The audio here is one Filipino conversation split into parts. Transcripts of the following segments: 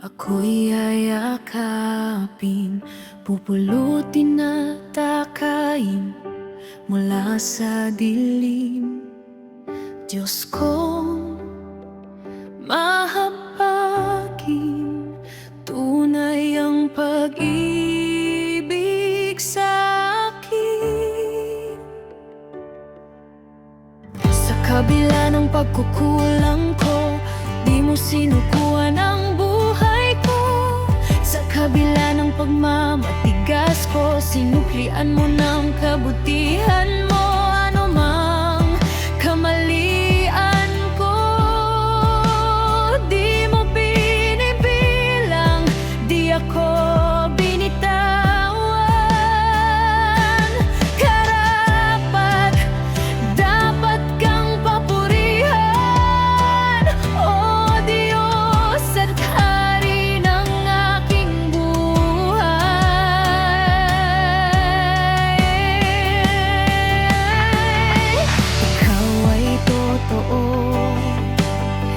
Ako'y yayakapin, pupulutin at takayin mula sa dilim. Diyos kong mahabagin, tunay ang pag-ibig sa akin. Sa kabila ng pagkukulang ko, di mo sinukuan ang buhay ko. Sa kabila ng pagmamatigas ko, sinuklian mo ng kabutihan mo. Ano mang kamalian ko, di mo binibilang, di ako binitawan. Karapat dapat kang papurihan, O Diyos at Hari ng aking buhay. Ikaw ay totoo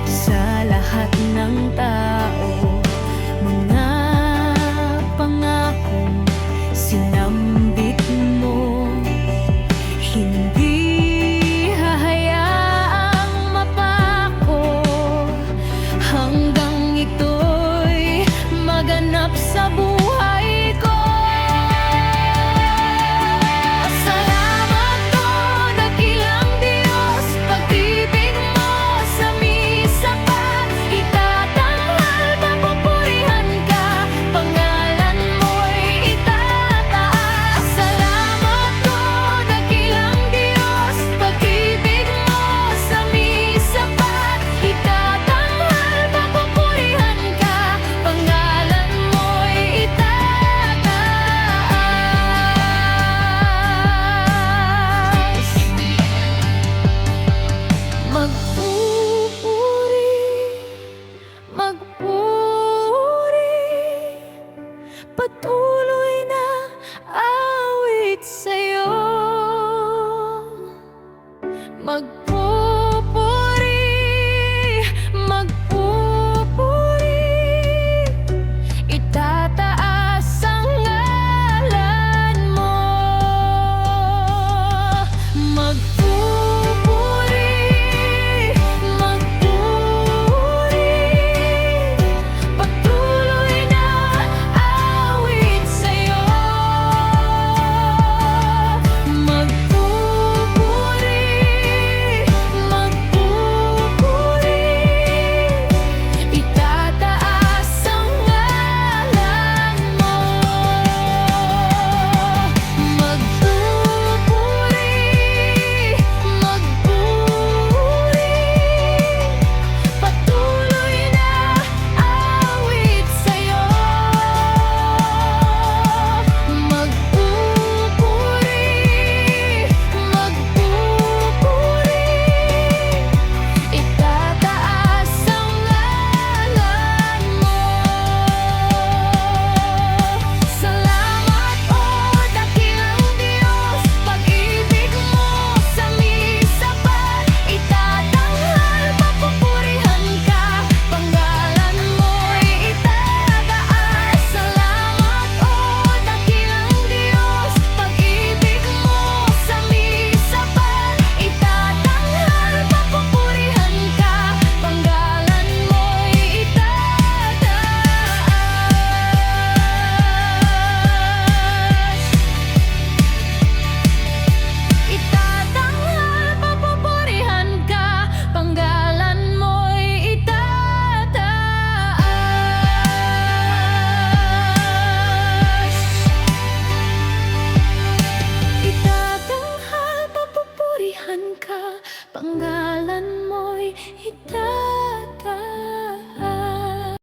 sa lahat ng tao, mga pangakong sinambit mo. Hindi hahayaang mapako hanggang ito'y maganap sa buhay.